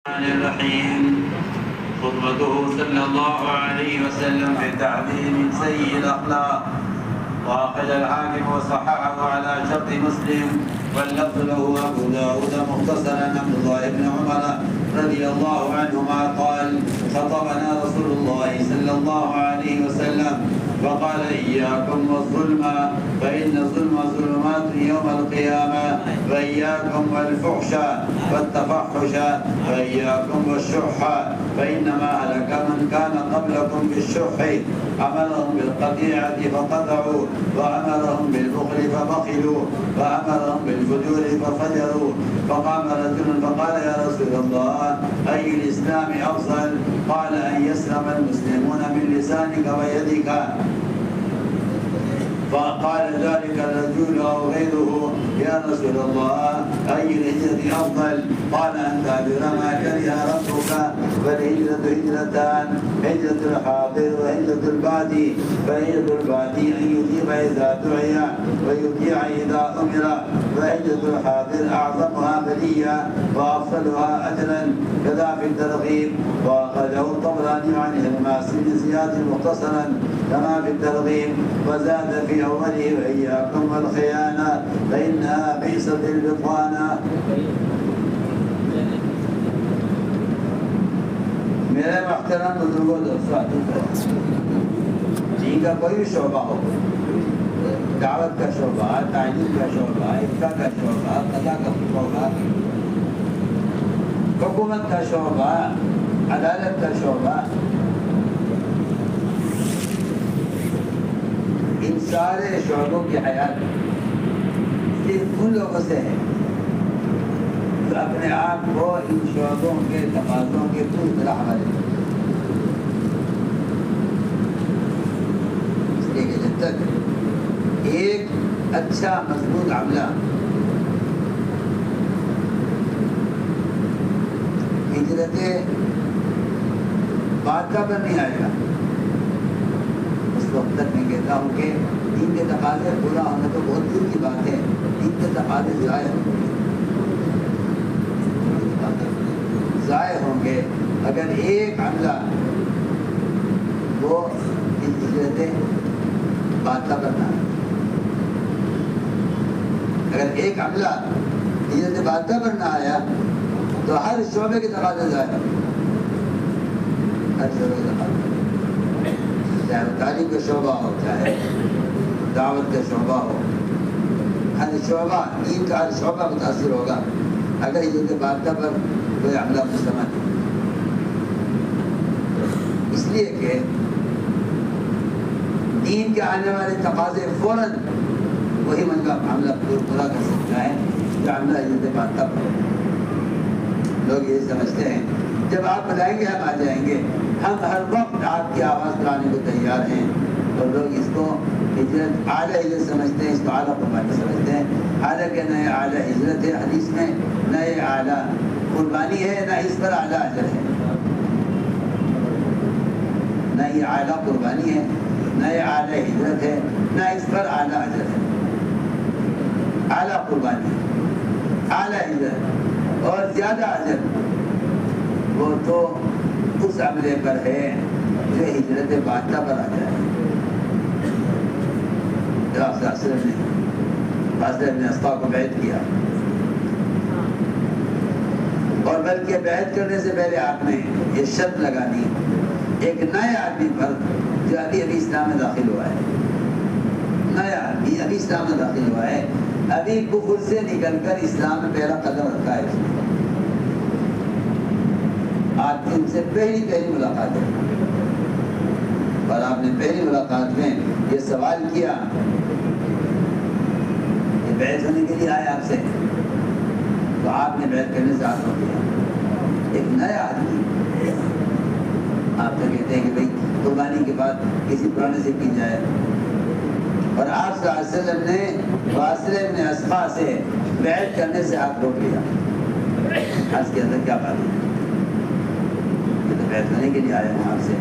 الرحمن الرحيم. خطبته صلى الله عليه وسلم في التعليم من سيء الأخلاق، وأخرج الحاكم وصححه على شرط مسلم، واللفظ له أبو داود مختصرا. عبد الله بن عمر رضي الله عنهما قال: خطبنا رسول الله صلى الله عليه وسلم فقال: إياكم والظلم فإن الظلم ظلمات يوم القيامة، وإياكم والفحش والتفحش، وإياكم والشح، فإنما هلك من كان قبلكم بالشح، أمرهم بالقطيعة فقطعوا، وأمرهم بالبخل فبخلوا، وأمرهم بالفجور ففجروا. فقام رجل فقال: يا رسول الله، أي الإسلام أفضل؟ قال: أن يسلم المسلمون من لسانك ويدك. فقال ذلك الرجل أو غيره: يا رسول الله، أي الهجرة أفضل؟ قال: أن تعبر ما كره ربك. فالهجرة هجرتان: هجرة الحاضر وهجرة البادي. فهجرة البادي أن يجيب إذا دعي ويطيع إذا أمر، وهجرة الحاضر أعظمها بلية وأفضلها أجرا. كذا في الترغيب. وأخرجه الطبراني عن الماس بن زياد مختصرا كما في الترغيب، وزاد في أوله: وإياكم والخيانة فإنها بئست البطانة. میرے محترم بزرگوں، دوستوں، دین کا کوئی بھی شعبہ ہو، دعوت کا شعبہ، تعلیم کا شعبہ، افقہ کا شعبہ، قضاء کا شعبہ، حکومت کا شعبہ، عدالت کا شعبہ، ان سارے شعبوں کی حیات صرف ان لوگوں سے ہے جو اپنے آپ کو ان شعبوں کے تقاضوں کے پوری طرح حوالے کرتے ہیں۔ اس لیے کہ جب تک ایک اچھا مضبوط عملہ ہجرت باقا پر نہیں آئے گا، اس وقت تک میں کہتا ہوں کہ دین کے تقاضے پورا ہونا تو بہت دور کی بات ہے، دین کے تقاضے ضائع ہوں گے اگر ایک عملہ وہ ہجرت باقا پر نہ آئے۔ اگر ایک عملہ ہجرت باقا پر نہ آیا تو ہر شعبے کے تقاضے ضائع ہوں گے، ہر شعبے کے تقاضے، چاہے تعلیم کا شعبہ ہو، چاہے دعوت کا شعبہ ہو، ہر شعبہ، دین کا ہر شعبہ متاثر ہوگا اگر ہجرت باقا پر کوئی عملہ مستمر ہے۔ اس لیے کہ دین کے آنے والے تقاضے فوراً وہی عملہ پورا کر سکتا ہے جو عملہ ہجرت باقا پر ہو۔ لوگ یہ سمجھتے ہیں جب آپ بلائیں گے ہم آ جائیں گے، ہم ہر وقت آپ کی آواز کرانے کو تیار ہیں، اور لوگ اس کو ہجرت اعلیٰ ہجرت سمجھتے ہیں، اس کو اعلیٰ قربانی سمجھتے ہیں، حالانکہ نہ یہ اعلیٰ ہجرت ہے حدیث میں، نہ یہ اعلیٰ قربانی ہے، نہ اس پر اعلیٰ اجر ہے، نہ یہ اعلیٰ قربانی ہے، نہ یہ اعلیٰ ہجرت ہے، نہ اس پر اعلیٰ اجر ہے۔ اعلیٰ قربانی، اعلیٰ ہجرت اور زیادہ اجر وہ تو اس عملے پر ہے جو ہجرت باقا پر آ جائے۔ جب حضرت نے اسقا کو بیعت کیا، اور بلکہ بیعت کرنے سے پہلے آپ نے یہ شرط لگا دی ایک نئے آدمی پر جو ابھی اسلام میں داخل ہوا ہے، نیا آدمی ابھی اسلام میں داخل ہوا ہے، ابھی کفر سے نکل کر اسلام میں پہلا قدم رکھا ہے، آپ کی ان سے پہلی ملاقات ہے، اور آپ نے پہلی ملاقات میں یہ سوال کیا، یہ بیعت ہونے کے لیے آئے آپ سے، تو آپ نے بیعت کرنے سے ہاتھ روک دیا۔ ایک نیا آدمی، آپ تو کہتے ہیں کہ بھائی قربانی کے بعد کسی پرانے سے کی جائے، اور آپ صلی اللہ علیہ وسلم نے واصل ابن اسقا سے بیعت کرنے سے ہاتھ روک لیا۔ آج کے اندر کیا بات ہے؟ میں تو بیعت کرنے کے لیے آیا ہوں آپ سے،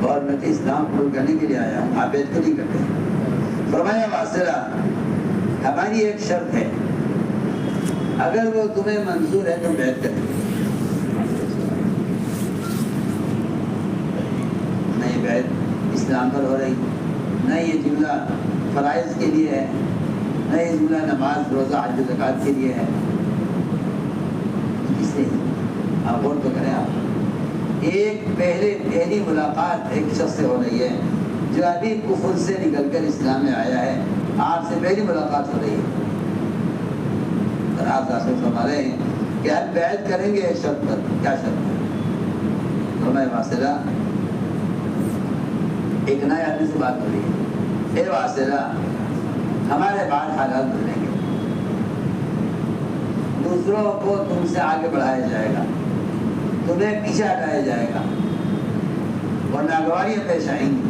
اور میں تو اسلام قبول کرنے کے لیے آیا ہوں، آپ بیعت کو نہیں کرتے۔ فرمایا: واصلہ، ہماری ایک شرط ہے، اگر وہ تمہیں منظور ہے تو بیعت کریں، اسلام پر ہو رہی، نہ یہ جملہ فرائض کے لیے ہے، نہ یہ جملہ نماز روزہ حج زکوٰۃ کے لیے ہے. کس نے؟ آپ غور تو کریں. آپ ایک پہلی ملاقات ایک شخص سے ہو رہی ہے جو ابھی کفر سے نکل کر اسلام میں آیا ہے، آپ سے پہلی ملاقات ہو رہی ہے. اور آپ رسول فرما رہے ہیں کہ ہم بیعت کریں گے شرط پر. کیا شرط ہے؟ فرمائے واصلہ ایک نئے آدمی سے بات ہو رہی ہے. اے واصلہ ہمارے بعد حالات بدلیں گے، دوسروں کو تم سے آگے بڑھایا جائے گا، تمہیں پیچھے ہٹایا جائے گا اور ناگواریاں پیش آئیں گی،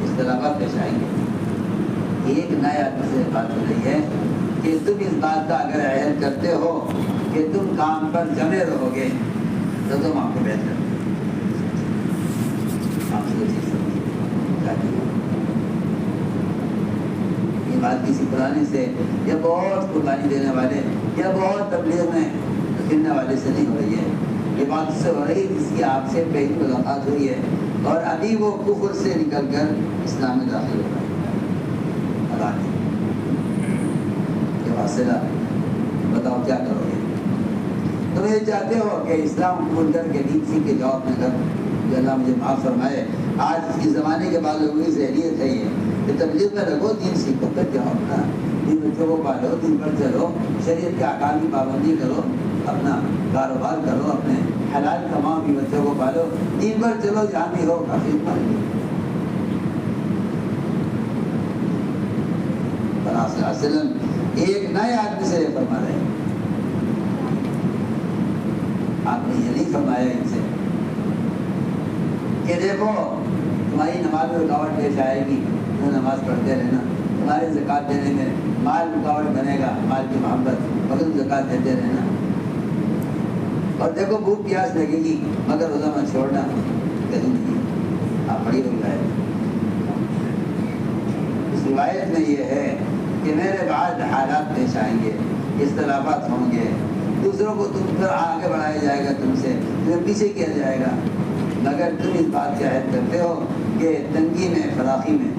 اختلافات پیش آئیں گے. ایک نئے آدمی سے بات ہو رہی ہے کہ تم اس بات کا اگر عہد کرتے ہو کہ تم کام پر جمے رہو گے تو تم آپ کو بیعت کرتے. آپ سے چیز یہ بات کسی پرانے سے یا بہت قربانی دینے والے یا بہت تبلیغ میں گرنے والے سے نہیں ہو رہی ہے. یہ بات اس سے ہو رہی ہے جس کی آپ سے پہلی ملاقات ہوئی ہے اور ابھی وہ کفر سے نکل کر اسلام میں داخل ہو رہا ہے. اللہ یہ واصلہ بتاؤ کیا کرو گے؟ تم یہ چاہتے ہو کہ اسلام قبول کر کے دین سیکھ کے جاؤ اپنے گھر کہ اللہ مجھے معاف فرمائے. آج اس کی زمانے کے بعد لوگوں کی ذہنیت ہے یہ کہ تبلیغ میں رکھو، دین سیکھو، پھر جاؤ اپنا دین بچوں کو پالو، دین پر چلو، شریعت کے احکام کی پابندی کرو، اپنا کاروبار کرو، اپنے حلال کماؤ، بھی بچوں کو پالو، دین پر چلو، جہاں بھی ہو کافی وسلم ایک نئے آدمی سے فرما رہے ہیں. آپ نے یہ نہیں فرمایا ان سے کہ دیکھو تمہاری نماز میں رکاوٹ پیش آئے گی، تم نماز پڑھتے رہنا، تمہارے زکوٰۃ دینے میں مال رکاوٹ بنے گا، مال کی محبت، مگر تم زکوٰۃ دیتے رہنا. اور دیکھو بھوک پیاس لگے گی مگر روزہ مت چھوڑنا. کہیں نہیں. آپ پڑھی ہوئی ہے اس روایت میں یہ ہے کہ میرے بعد حالات پیش آئیں گے، اختلافات ہوں گے، دوسروں کو تم پر آگے بڑھایا جائے گا، تم سے تمہیں پیچھے کیا جائے گا، مگر تم اس بات کا عہد کرتے ہو کہ تنگی میں فراخی میں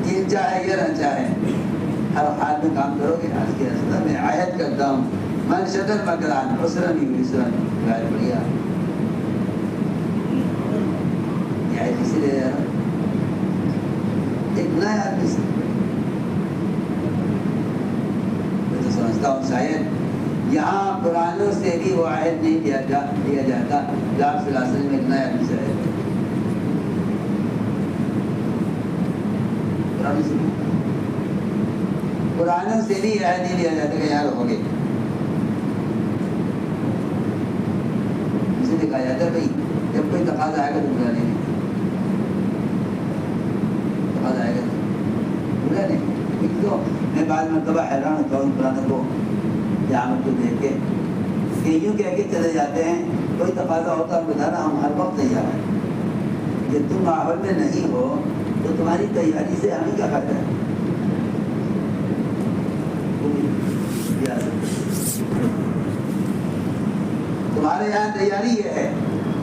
دین چاہے یا نہ چاہے ہر حال میں کام کرو گے. آج کے رسول میں عہد کرتا ہوں من شدر مکران عسرن یسرن. غیر بڑھیا یہ عہد اسی لیے ایک نیا آدمی سے میں تو سمجھتا ہوں شاید یہاں قرآنوں سے بھی وہ عہد نہیں دیا جاتا جو آپ صلی اللہ علیہ وسلم ایک نیا آدمی سے ہے. قرآنوں سے بھی عہد نہیں دیا جاتا کہ یار ہو گئے. اسے دکھایا جاتا ہے بھائی جب کوئی تقاضا آئے گا تو بلا لیں گے، تقاضا آئے گا تو بلا لیں گے. ایک تو میں بعض مرتبہ حیران ہوتا ہوں قرآن کو جامع کو دیکھ کے کہ یوں کہہ کے چلے جاتے ہیں کوئی تقاضا ہوتا ہے بتانا ہم ہر وقت تیار ہیں. جب تم ماحول میں نہیں ہو تو تمہاری تیاری سے ہمیں کیا فائدہ ہے؟ تمہارے یہاں تیاری یہ ہے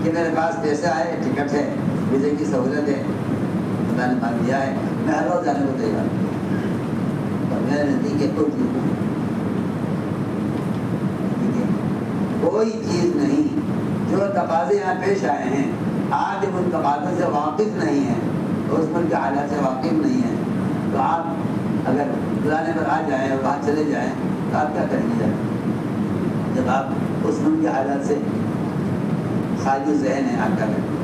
کہ میرے پاس پیسہ ہے، ٹکٹ ہے، ویزے کی سہولت ہے، اللہ نے مان دیا ہے، میں ہر روز جانے کو تیار ہوں. اور میرے نزدیک ہے کوئی چیز نہیں جو تقاضے یہاں پیش آئے ہیں آج ان تقاضوں سے واقف نہیں ہیں، اس ملک کے حالات سے واقف نہیں ہیں، تو آپ اگر بلانے پر آ جائیں اور وہاں چلے جائیں تو آپ کیا کریں گے؟ جب آپ اس ملک کے حالات سے خالی ذہن ہیں آپ کیا کریں گے؟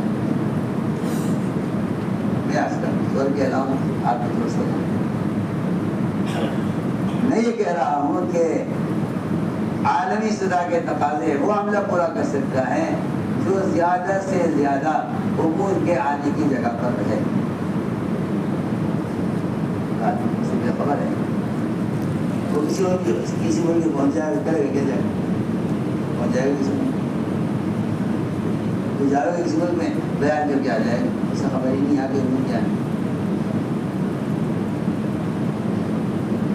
میں آج کل زور کہہ رہا ہوں آپ کو درست ہو. میں یہ کہہ رہا ہوں کہ عالمی سطح کے تقاضے وہ عملہ پورا کر سکتا ہے جو زیادہ سے زیادہ امور کے آنے کی جگہ پر رہے. مجھے خبر ہے وہ کسی ملک میں پہنچ جائے گا، کرے گا کیا جائے گا؟ پہنچ جائے گا کسی ملک تو جائے گا کسی ملک میں بیان کر کے آ جائے گا، اس سے خبر ہی نہیں آگے ملک کیا ہے.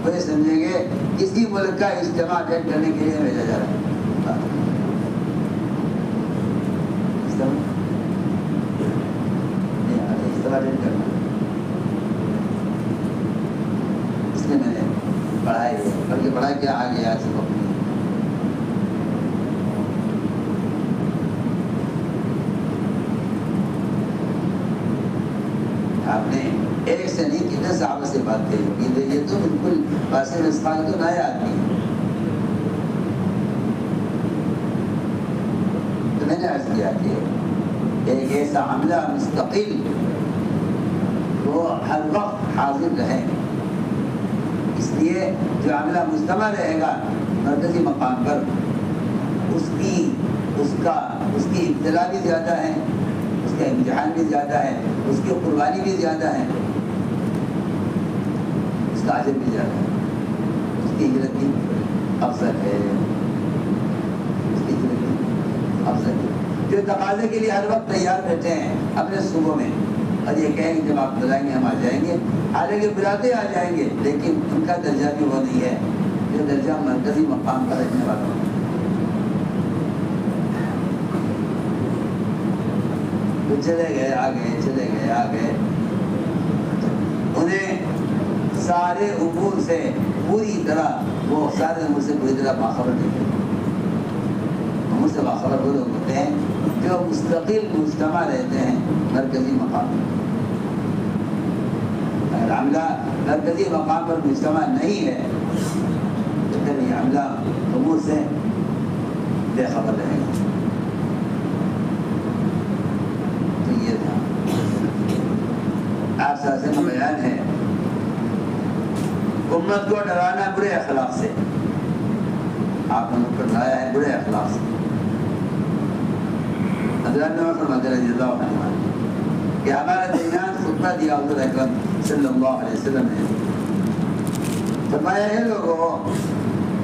وہ سمجھیں گے کسی ملک کا اجتماع اٹینڈ کرنے کے لیے بھیجا جا رہا ہے. اجتماع اٹینڈ اسحاق تو نئے آدمی ہیں. تو میں نے عرض کیا کہ ایک ایسا عملہ مستقل وہ ہر وقت حاضر رہے. اس لیے جو عملہ مجتمع رہے گا مرکزی مقام پر اس کی ابتلا بھی زیادہ ہے, اس کا امتحان بھی زیادہ ہے, اس کی قربانی بھی زیادہ ہے, اس کا اجر بھی زیادہ ہے, اس کی ہجرت بھی افضل ہے, جو تقاضے کے لیے ہر وقت تیار رہتے ہیں اپنے صوبوں میں اور یہ کہیں گے جب آپ بلائیں گے ہم آ جائیں گے. حالانکہ بلاتے آ جائیں گے لیکن ان کا درجہ بھی وہ نہیں ہے جو درجہ مرکزی مقام پر رہنے والا ہے. تو چلے گئے آ گئے. انہیں سارے امور سے پوری طرح باخبر نہیں ہے. امور سے باخبر وہ لوگ ہوتے ہیں جو مستقل مجتمع رہتے ہیں مرکزی مقام پر. اگر عملہ مرکزی مقام پر مجتمع نہیں ہے تو پھر یہ عملہ امور سے بے خبر رہے گا. تو یہ تھا آپ سے بیان ہے امت کو ڈرانا برے اخلاق سے. آپ نے کو ڈرایا ہے برے اخلاق سے. حضرت رضی اللہ عنہ کہ ہمارا درمیان خطبہ دیا حضور اکرم صلی اللہ علیہ وسلم نے فرمایا ہے لوگوں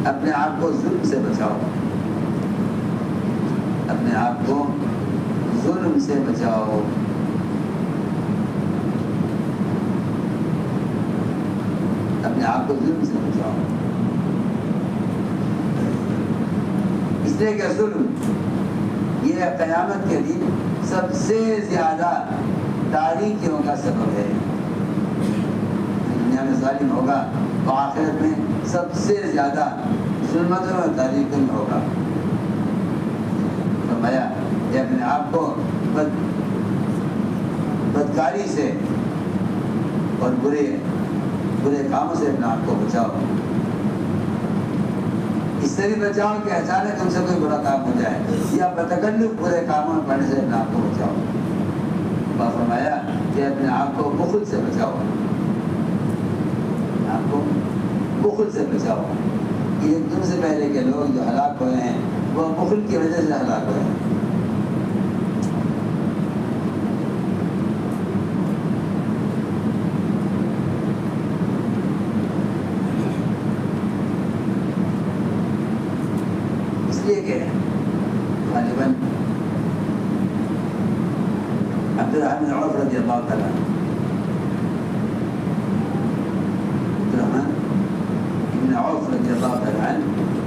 اپنے آپ کو ظلم سے بچاؤ, اپنے آپ کو ظلم سے بچاؤ. اپنے آپ کو ظلم سے بچاؤ. اس لیے کہ ظلم یہ قیامت کے دن سب سے زیادہ تاریکیوں کا سبب ہے. دنیا میں ظالم ہوگا تو آخرت میں سب سے زیادہ ظلمتوں اور تاریکیوں میں ہوگا. فرمایا کہ اپنے آپ کو بدکاری سے اور برے کاموں سے اپنے آپ کو بچاؤ. اس سے بھی بچاؤ کہ اچانک ہم سے کوئی برا کام ہو جائے یا بتکلف برے کاموں میں پڑنے سے اپنے آپ کو بچاؤ. فرمایا کہ اپنے آپ کو بخل سے بچاؤ. آپ کو بخل سے بچاؤ. یہ تم سے پہلے کے لوگ جو ہلاک ہوئے ہیں وہ بخل کی وجہ سے ہلاک ہوئے ہیں. غالباً عبدالرحمن بن عوف رضی اللہ تعالیٰ عنہ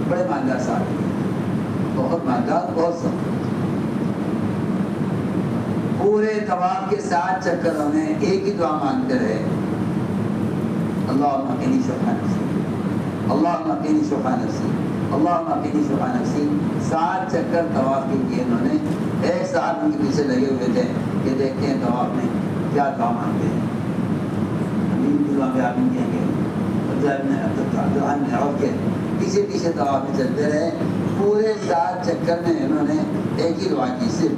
بڑے مالدار صاحب, بہت مالدار, بہت سخت. پورے طواف کے 7 چکروں میں ایک ہی دعا مانگتے رہے, اللہم قنی شح نفسی, اللہم قنی شح نفسی, اللہم قنی شح نفسی. 7 چکر طواف کے کیے انہوں نے. ایک صاحب ان کے پیچھے لگے ہوئے تھے کہ دیکھتے ہیں طواف میں کیا دعا مانگتے ہیں. امین کی دعا میں آپ ان کہیں گے عبدالرحمن عوف کے پیچھے پیچھے طواف میں چلتے رہے. پورے 7 چکر میں انہوں نے ایک ہی دعا کی, صرف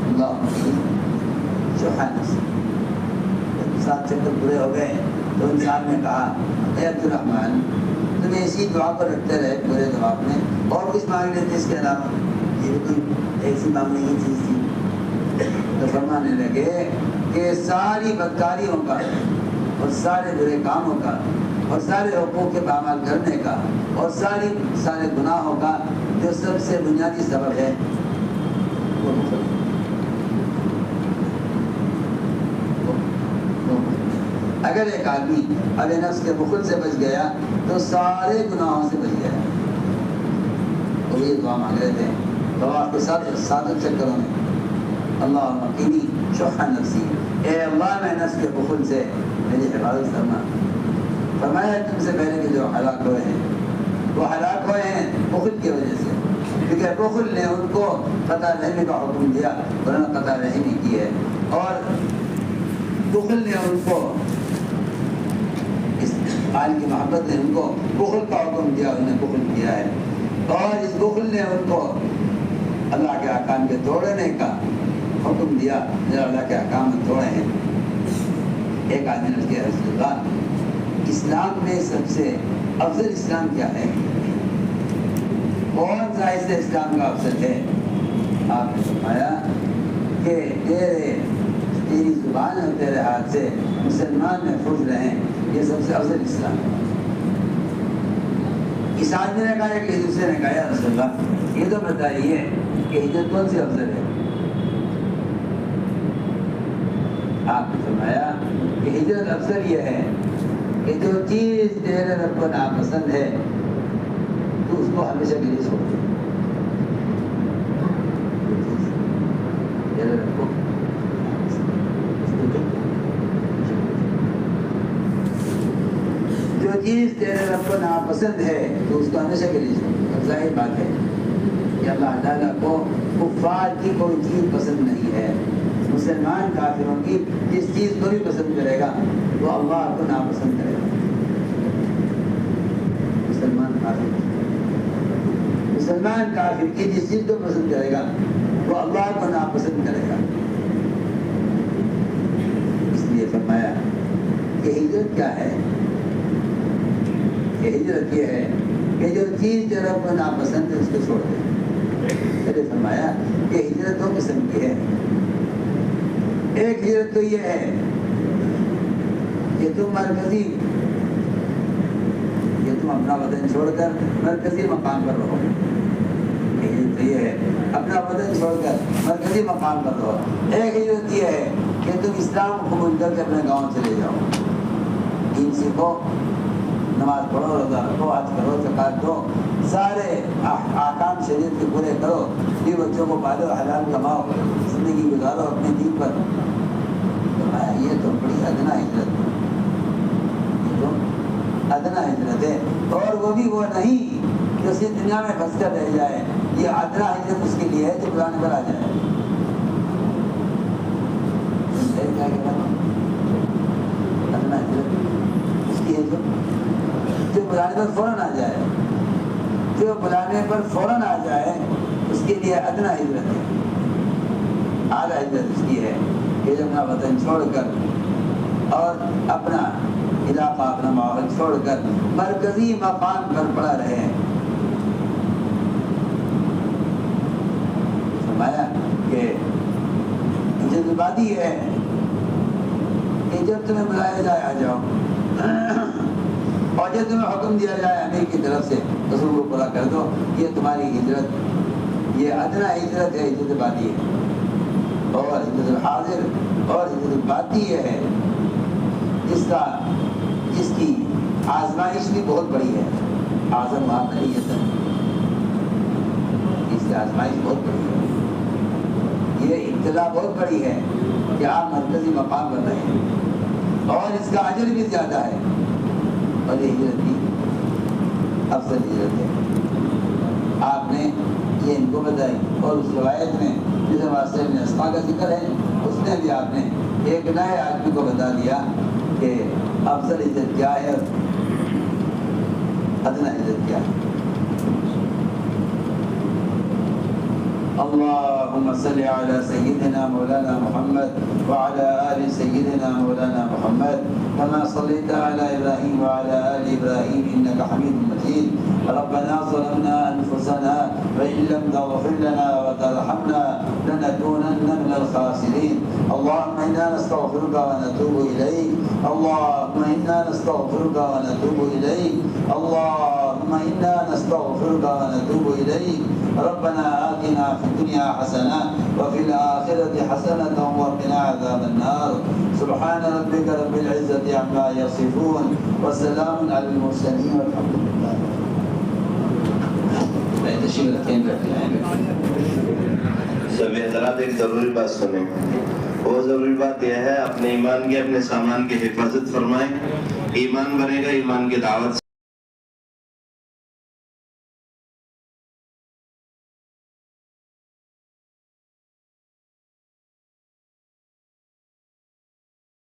اللہم قنی شح نفسی. 7 چکر پورے ہو گئے تو ان صاحب نے کہا اے عبدالرحمن تم ایسی دعا پر رکھتے رہے پورے طواف میں, اور کچھ مانگ لیتے اس کے علاوہ, یہ بھی کوئی ایسی مانگنے کی چیز تھی. تو فرمانے لگے کہ ساری بدکاریوں کا اور سارے برے کاموں کا اور سارے حقوق کے پامال کرنے کا اور سارے گناہوں کا جو سب سے بنیادی سبب ہے وہ بخل. اگر ایک آدمی اب نفس کے بخل سے بچ گیا تو سارے گناہوں سے بچ گیا. تو یہ دعا مانگ رہے تھے طواف کے 7 چکروں میں, اللہم قنی شح نفسی, اے اللہ میں نفس کے بخل سے میری حفاظت کرنا. فرمایا تم سے پہلے کے جو ہلاک ہوئے ہیں وہ ہلاک ہوئے ہیں بخل کی وجہ سے, کیونکہ بخل نے ان کو قطع رحمی کا حکم دیا, انہوں نے قطع رحمی کی ہے, اور بخل نے ان کو مال کی محبت نے ان کو بخل کا حکم دیا، انہیں بخل کیا ہے، اور اس بخل نے ان کو اللہ کے احکام کے توڑنے کا حکم دیا، جو اللہ کے احکام توڑے ہیں۔ ایک آدمی نے کہا رسول اللہ، اسلام میں سب سے افضل اسلام کیا ہے؟ کون سا ایسے اسلام کا افضل ہے؟ آپ نے فرمایا کہ تیری زبان اور تیرے ہاتھ سے مسلمان محفوظ رہیں، یہ سب سے افضل اسلام ہے۔ اس آدمی نے کہا کہ دوسرے نے کہا یا رسول اللہ یہ تو بتائیے کہ ہجرت کون سی افضل ہے؟ آپ نے فرمایا کہ ہجرت افضل یہ ہے کہ جو چیز تیرے رب کو ناپسند ہے تو اس کو ہمیشہ کے لیے چھوڑ دے۔ تیرے رب کو جو چیز تیرے رب کو ناپسند ہے تو اس کو ہمیشہ کے لیے چھوڑ دے۔ ظاہر بات ہے کہ اللہ تعالیٰ کو کفار کی کوئی چیز پسند نہیں ہے۔ مسلمان کافروں کی جس چیز کو بھی پسند کرے گا وہ اللہ کو ناپسند کرے گا۔ مسلمان کافر کی جس چیز کو پسند کرے گا وہ اللہ کو ناپسند کرے گا۔ اس لیے فرمایا کہ ہجرت کیا ہے؟ کہ ہجرت یہ ہے کہ جو چیز جو رب کو ناپسند ہے اس کو چھوڑ دے۔ پہلے فرمایا کہ ہجرت دو قسم کی ہے۔ ایک ہجرت تو یہ ہے کہ تم اپنا وطن چھوڑ کر مرکزی مقام پر رہو۔ ہجرت تو یہ ہے اپنا وطن چھوڑ کر مرکزی مقام پر رہو۔ ایک ہجرت یہ ہے کہ تم اسلام کو قبول کر کے اپنے گاؤں چلے جاؤ، دین سیکھو، نماز پڑھو، روزہ رکھو، حج کرو، زکات دو، سارے احکام شریعت کے پورے کرو، یہ بچوں کو پالو، حلال کماؤ، زندگی گزارو اپنے دین پر۔ یہ تو بڑی ادنا ہجرت ہے، یہ تو ادنا ہجرت ہے، اور وہ بھی وہ نہیں جو اسی دنیا میں پھنس کر رہ جائے۔ یہ ادنا ہجرت اس کے لیے ہے جو بلانے پر آ جائے۔ ادنا ہجرت اس کی ہے جو بلانے پر فوراً آ جائے، جو بلانے پر فوراً آ جائے اس کے لیے ادنا ہجرت ہے۔ اعلیٰ ہجرت اس کی ہے کہ جو اپنا وطن چھوڑ کر اور اپنا علاقہ، اپنا ماحول چھوڑ کر مرکزی مقام پر پڑا رہے۔ فرمایا کہ جذباتی ہے کہ جب تمہیں بلایا جائے آ جاؤ، اور جب تمہیں حکم دیا جائے امیر کی طرف سے رسول کو پورا کر دو۔ یہ تمہاری ہجرت، یہ ادنا ہجرت ہے، ہجرت باطی ہے۔ اور ہجرت الحاضر اور ہجرت باطی یہ ہے جس کی آزمائش بھی بہت بڑی ہے۔ اعظم معاملیت ہے، اس کی آزمائش بہت بڑی ہے، یہ ابتلا بہت بڑی ہے کہ آپ مرکزی مقام پر رہے ہیں، اور اس کا اجر بھی زیادہ ہے، اور یہ ہجرت بھی افضل ہجرت ہے۔ آپ نے یہ ان کو بتائی، اور اس روایت میں جس واسطے میں اسما کا ذکر ہے اس میں بھی آپ نے ایک نئے آدمی کو بتا دیا کہ افضل ہجرت کیا ہے اور ادنا ہجرت کیا ہے۔ اللهم صل على سيدنا مولانا محمد وعلى آل سيدنا مولانا محمد كما صليت على إبراهيم وعلى آل إبراهيم إنك حميد مجيد. ربنا ظلمنا أنفسنا وإن لم تغفر لنا وترحمنا لنكونن من الخاسرين. اللهم إنا نستغفرك ونتوب إليك. اللهم إنا نستغفرك ونتوب إليك. اللهم إنا نستغفرك ونتوب إليك. ربنا آتنا في الدنيا حسنة وفي الآخرة حسنة وقنا عذاب النار. سبحان ربك رب العزة عما يصفون وسلام على المرسلين والحمد لله. سبھی حضرات ایک ضروری بات سنیں، وہ ضروری بات یہ ہے اپنے ایمان کی، اپنے سامان کی حفاظت فرمائیں۔ ایمان بنے گا ایمان کی دعوت